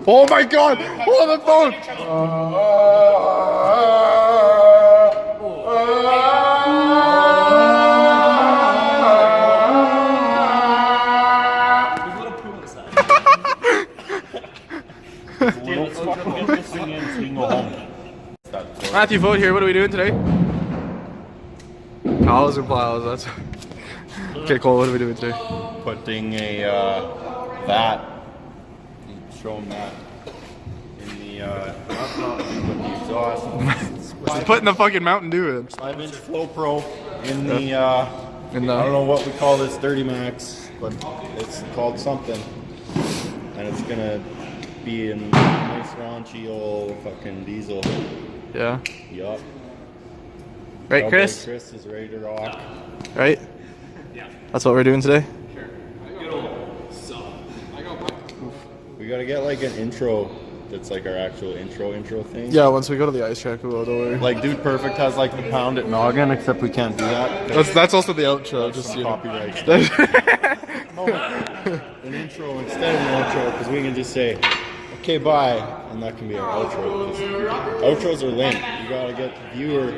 Oh my god! Hold the phone! Matthew, vote here. What are we doing today? Cows and plows. That's okay. Cole, what are we doing today? Putting a vat. Show them that in the exhaust. Putting the fucking Mountain Dew in. 5-inch Flow Pro in the I don't know what we call this Duramax, but it's called something, and it's gonna be a nice raunchy old fucking diesel. Yeah. Yup. Right, Chris? Chris is ready to rock. Right? Yeah. That's what we're doing today? Sure. We gotta get like an intro that's like our actual intro thing. Yeah, once we go to the ice track, we will, don't worry. Like Dude Perfect has like the pound at Noggin, except we can't do that. That's also the outro, just you know. Copyright. No, an intro instead of an outro, because we can just say, okay, bye, and that can be our outro. Outros are lame. You gotta get the viewer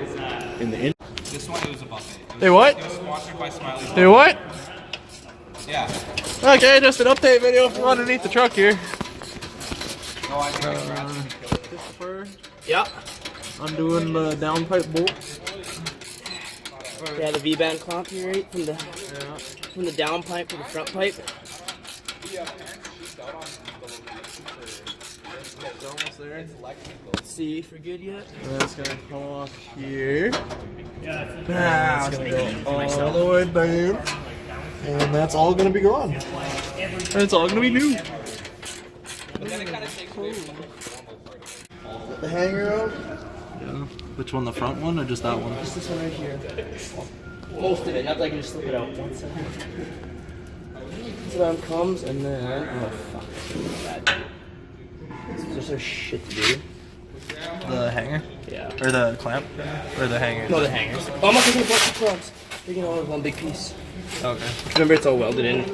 in the intro. This one was a buffet. Hey, what? It was sponsored by Smiley. Hey, what? Yeah. Okay, just an update video from underneath the truck here. No, I think Christopher. Yeah. I'm doing the downpipe bolt. Yeah, the V-band clamp here, right? From the downpipe to the front pipe. Almost there. Let's see if we're good yet. And it's gonna come off here. Yeah, It's gonna go all the way down. And that's all gonna be gone. And it's all gonna be new. The hanger out? Yeah. Which one, the front one or just that one? Just this one right here. Most of it, not that I can just slip it out. One second. This one comes and then. Oh fuck. There's so shit to do. The hanger? Yeah. Or the clamp? Or the hanger? No, the hangers. Oh, I'm not taking a bunch of plugs. Taking all in one big piece. Okay. Remember, it's all welded in.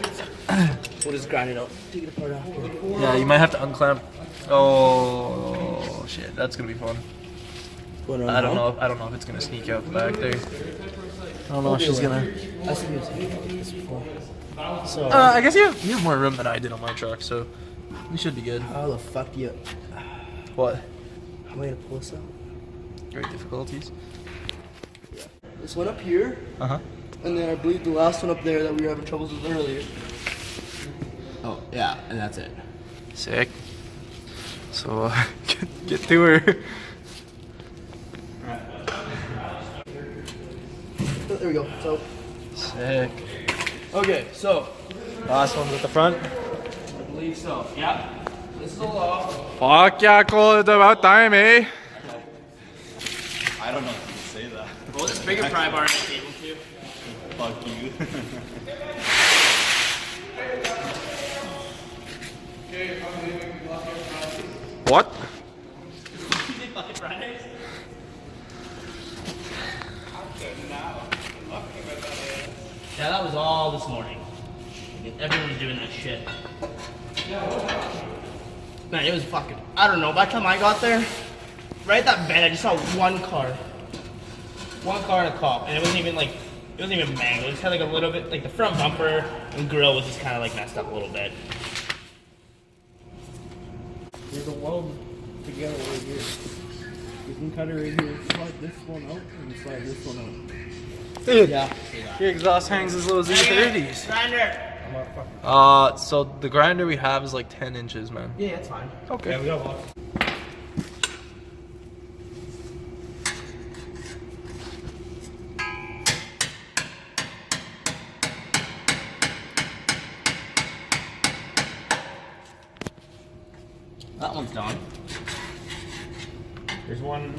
We'll just grind it out. Take it apart after. Yeah, you might have to unclamp. Oh shit, that's gonna be fun. I don't know if it's gonna sneak out the back there. I don't know if she's gonna. I see you saying this before. So. I guess you have more room than I did on my truck, so we should be good. How the fuck do you? What? How am I gonna pull this out? Great difficulties. Yeah. This one up here. Uh-huh. And then I believe the last one up there that we were having troubles with earlier. Oh, yeah, and that's it. Sick. So, get to her. There we go. So. Sick. Okay, so. Last one's at the front. I believe so. Yeah. This is all off. Fuck yeah, Cole, it's about time, eh? I don't know if you can say that. Well, this bigger pry bar on the table too. Fuck you. What? Yeah, that was all this morning. Everyone's doing that shit. Man, it was fucking. I don't know. By the time I got there, right at that bend, I just saw one car. One car and a cop, and it wasn't even like. It wasn't even mangled. It just had like a little bit, like the front bumper and grill was just kind of like messed up a little bit. There's a weld together right here. You can cut it right here, slide this one out, and slide this one out. Dude, Yeah. your exhaust hangs as low as E30s. Grinder. So the grinder we have is like 10 inches, man. Yeah, that's fine. Okay. Yeah, we got one. That one's done. There's one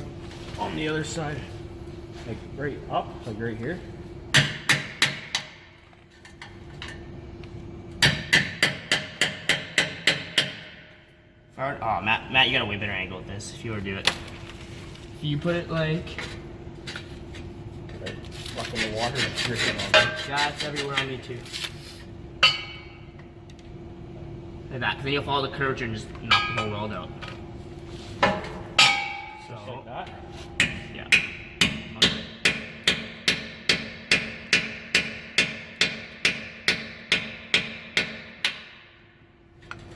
on the other side. Like right up, like right here. Oh, Matt, you got a way better angle with this if you were to do it. If you put it like... Fucking the water is dripping on me. Yeah, it's everywhere on me too. Like that, because then you'll follow the curvature and just knock the whole weld out. So, Like that. yeah.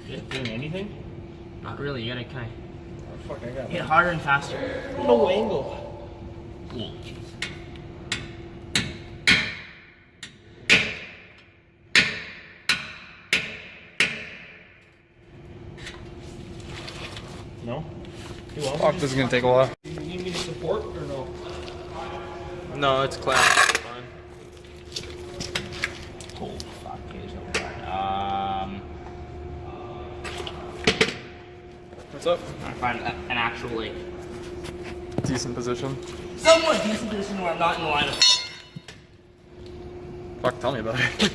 Is it doing anything? Not really, you gotta kind Oh, fuck, I got of hit harder and faster. no angle. Yeah. No? Too well? Fuck, this is gonna take a while. You need me to support or no? No, it's class. Fine. Oh, fuck, there's no What's up? I find an actual, like, Decent position. somewhat decent position where I'm not in the line of Fuck, tell me about it.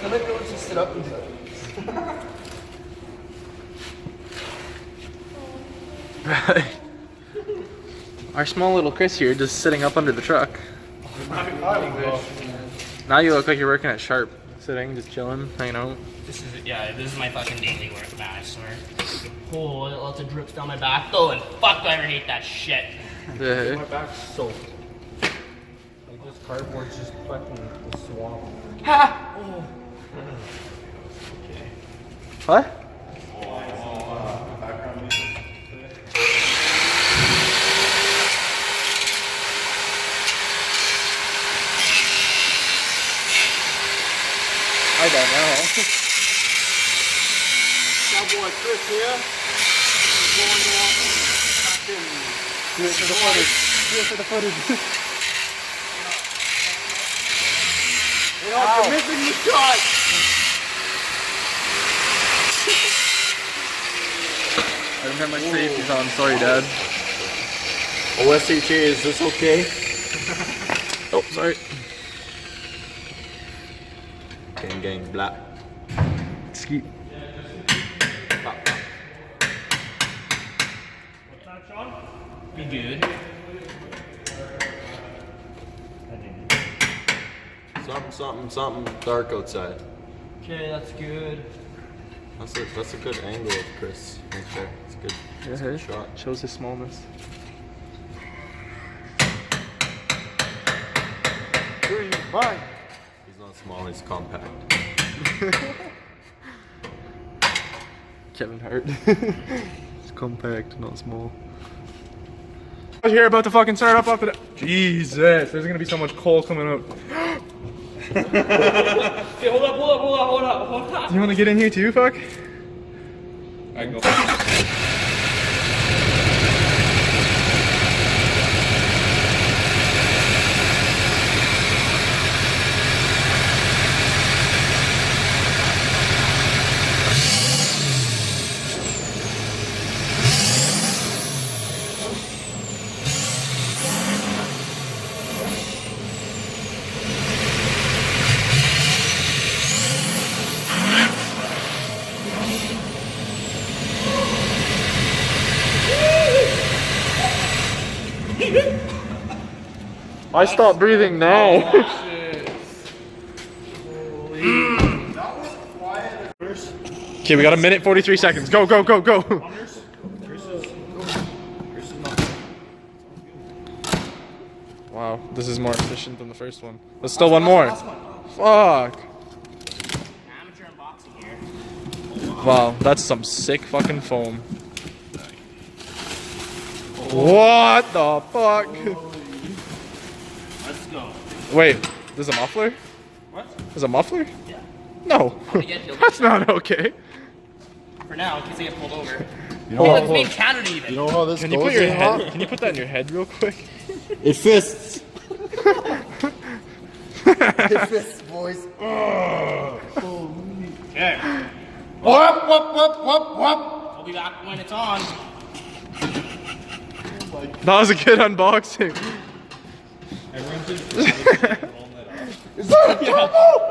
I might be able to just sit up and do Right. Our small little Chris here just sitting up under the truck. Now you look like you're working at Sharp. Sitting, just chilling, hanging out. This is my fucking daily work, man, I swear. Oh, lots of drips down my back though, and fuck, do I ever hate that shit. Yeah. My back's soaked. Like this cardboard's just fucking a swamp. Ha! What? I don't know. Cowboy Chris here. Going off fucking. Do it for the footage. Do it for the footage. You're missing the shot. I didn't have my safeties on. Sorry, Dad. OSHA, is this okay? Oh, sorry. Gang, black. Skeet. What's that, Sean? Be good. Something dark outside. Okay, that's good. That's a good angle of Chris right there. It's a good, it's a good shot. Shows his smallness. 3, 5. He's not small, he's compact. Kevin Hart. It's compact, not small. I was here about to fucking start up off the. Jesus, there's gonna be so much coal coming up. Okay, hold up. Do you wanna get in here too, fuck? I go. I stopped breathing now. Okay, we got a minute 43 seconds. Go. Wow, this is more efficient than the first one. There's still one more. Fuck. Amateur unboxing here. Wow, that's some sick fucking foam. What the fuck? Let's go. Wait, there's a muffler? What? There's a muffler? Yeah. No. That's not okay. For now, in case I get pulled over. You Oh, know, it's being counted even. you know how this Can goes? you put your in, head? huh? Can you put that in your head real quick? It fists. It fists, boys. Okay. Whoop. We'll be back when it's on. That was a good unboxing. Everyone's just rolling it up. Is that a turbo?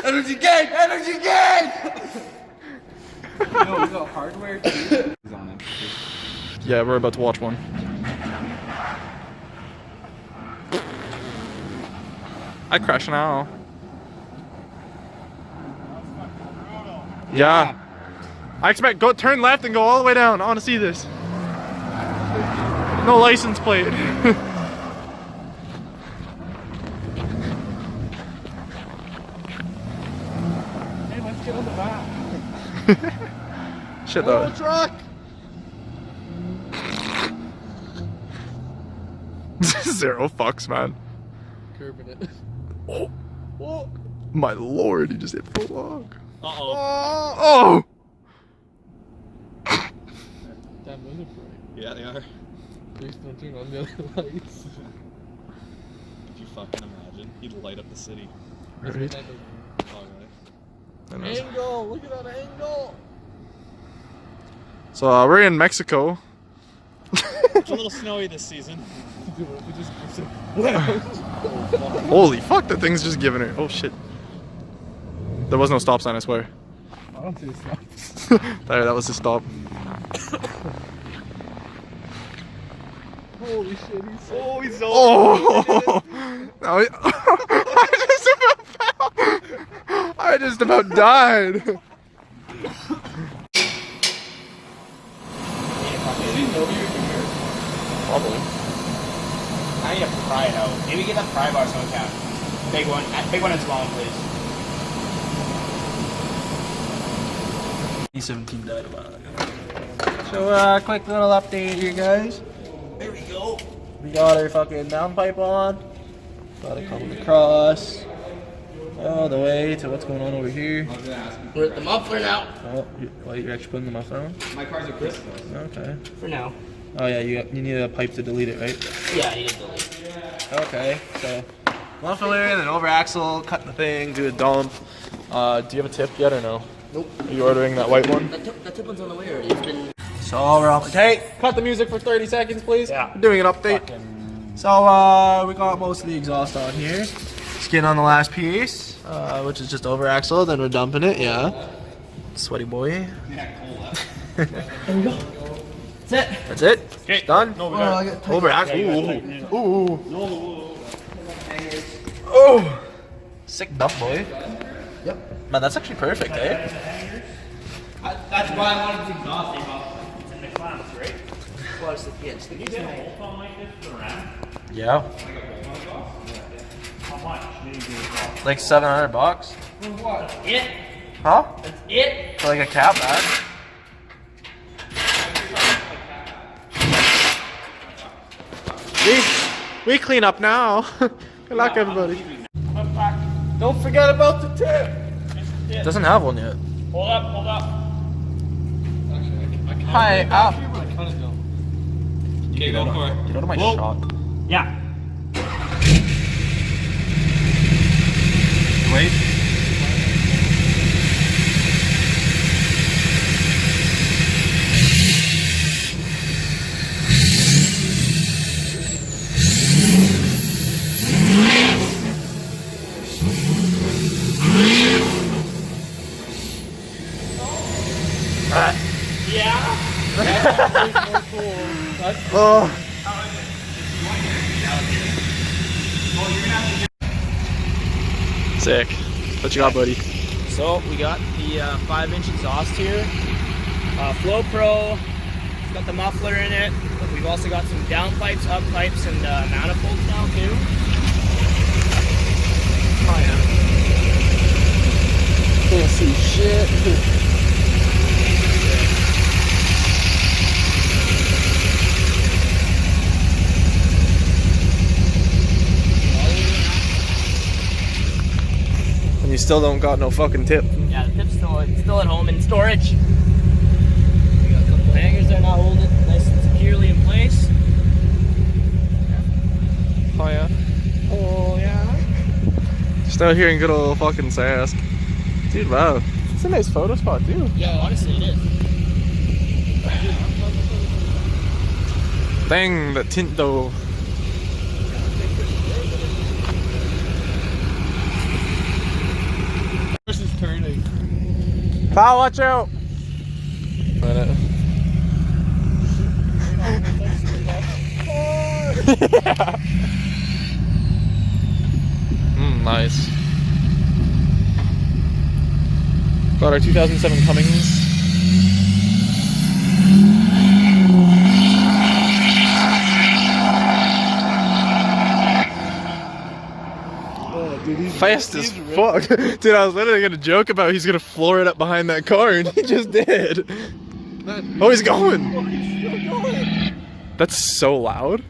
Energy gain! Energy gain! we got hardware too. Yeah, we're about to watch one. I crash now. Yeah. I expect turn left and go all the way down. I want to see this. No license plate. Hey, let's get on the back. Shit though. Truck. Zero fucks, man. Curbing it. Oh, Oh. my lord, he just hit full log. Uh-oh. Oh! Damn, those are bright. Yeah, they are. Please don't turn on the other lights. If you fucking imagine, he'd light up the city. Right. Alright. Angle! Look at that angle! So we're in Mexico. It's a little snowy this season. Holy fuck, the thing's just giving it. Oh shit. There was no stop sign, I swear. I don't see stop. There, that was the stop. Holy shit, he's so. Oh, he's so. Oh! Now I just about died. Probably. I need to pry it out. Maybe get that pry bar so it can. Big one and small one, please. E17 died a while ago. So quick little update here, guys. There we go. We got our fucking downpipe on. Got it coming across all the way to what's going on over here. We're at the muffler now. Oh, you're actually putting the muffler on? My cars are crystal. Okay. For now. Oh yeah, you need a pipe to delete it, right? Yeah, I need to delete. Okay, so muffler, then over axle, cut the thing, do a dump. Do you have a tip yet or no? Nope. Are you ordering that white one? That tip one's on the way already. It's been. So we're up. Hey, cut the music for 30 seconds, please. Yeah. We're doing an update. So we got most of the exhaust on here. Skin on the last piece, which is just over axle. Then we're dumping it. Yeah. Sweaty boy. There we go. That's it. That's it. Okay. Done. No, we got it. Over axle. Ooh. Oh. Sick dump, boy. Yep. Man, that's actually perfect, eh? That's why I wanted to exhaust it. It's in the clamps, right? Well, it's the kids. The kids know. Yeah. How much? Like $700. That's it. Huh? That's it. For like a cat bag. We clean up now. Good luck, everybody. Don't forget about the tip. Doesn't have one yet. Hold up. Hi, up. Okay, go for it. Get out of my shot. Yeah. Wait. Oh. Sick. What you got, buddy? So we got the 5-inch exhaust here. Flow Pro. It's got the muffler in it. We've also got some down pipes, up pipes, and manifolds now too. Oh yeah. Can't see shit. And you still don't got no fucking tip. Yeah, the tip's still at home in storage. We got a couple hangers there now holding it nice and securely in place. Oh yeah. Oh yeah. Just out here in good old fucking Sask. Dude, wow. It's a nice photo spot too. Yeah, honestly it is. Dang, that tint though. This is turning. Pal, watch out! minute. Yeah. Nice. Got our 2007 Cummins. Dude, he's Fast as fuck. Dude, I was literally gonna joke about he's gonna floor it up behind that car, and he just did. Man, Oh, he's going! oh, he's still going! That's so loud.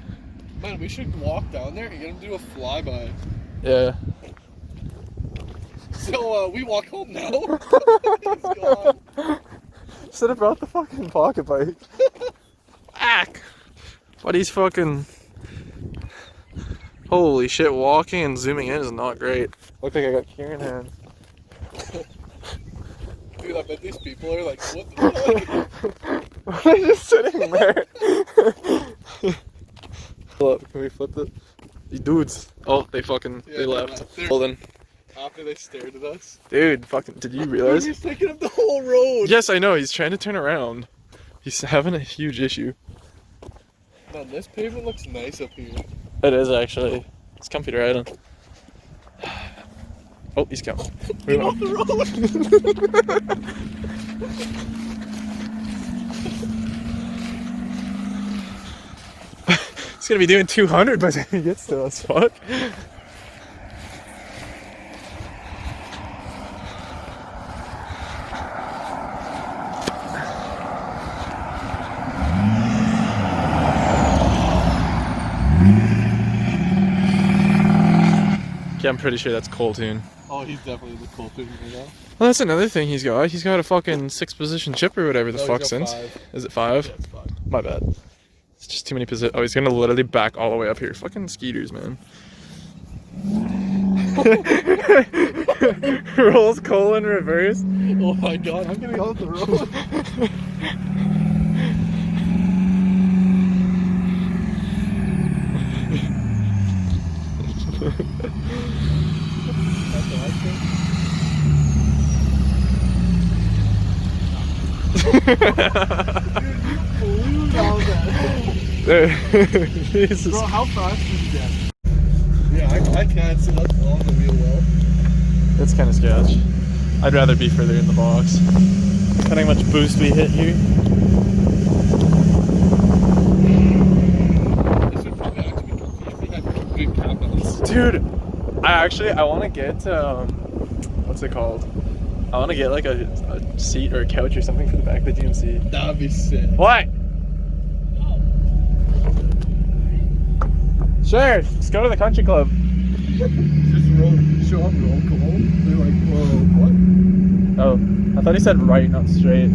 Man, we should walk down there and get him to do a flyby. Yeah. So, we walk home now? He's gone. Should have brought the fucking pocket bike. Ack! But he's fucking... Holy shit, walking and zooming in is not great. Look like I got Kieran hands. Dude, I bet these people are like, what the fuck? They're just sitting there. Look, can we flip it? These dudes. Oh, they fucking, they left. Well then. After they stared at us. Dude, fucking, did you realize? He's taking up the whole road. Yes, I know, he's trying to turn around. He's having a huge issue. Man, this pavement looks nice up here. It is actually. It's comfy to ride on. Oh, he's coming. Get off the road! He's gonna be doing 200 by the time he gets to us. Fuck. Yeah, I'm pretty sure that's Cole Tune. Oh, he's definitely the cool thing right now. Well, that's another thing he's got. He's got a fucking 6-position chip or whatever the No, fuck he's got since. 5. Is it 5? Yeah, it's 5. My bad. It's just too many positions. Oh, he's gonna literally back all the way up here. Fucking skeeters, man. Rolls Cole in reverse. Oh my god, I'm gonna go off the road. Jesus. Bro, how fast did you get? Yeah, I can't see that on the wheel well. It's kind of sketch. I'd rather be further in the box. Depending how much boost we hit here. This would probably actually be comfy if we had good cap belts. Dude, I want to get, what's it called? I want to get like a seat or a couch or something for the back of the GMC. That would be sick. What? Sure, let's go to the country club. Just roll, show up roll call. They're like, whoa, what? Oh, I thought he said right, not straight.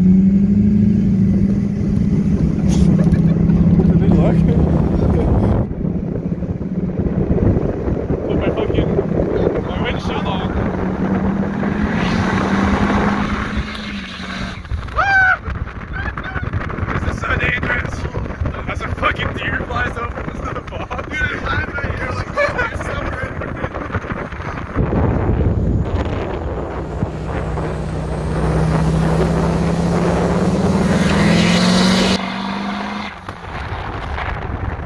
Did they look? Put my windshield on. This is so dangerous. As a fucking deer flies over into the box. Dude, it lands right here like, oh, you're suffering.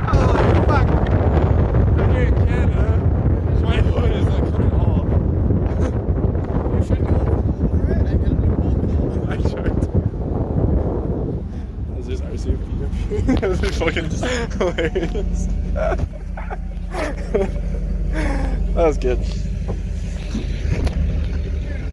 Oh, fuck. I'm here in Canada. My hood is like coming off. You should go over it and get a new whole I tried. That's just RC. That was fucking hilarious. That was good.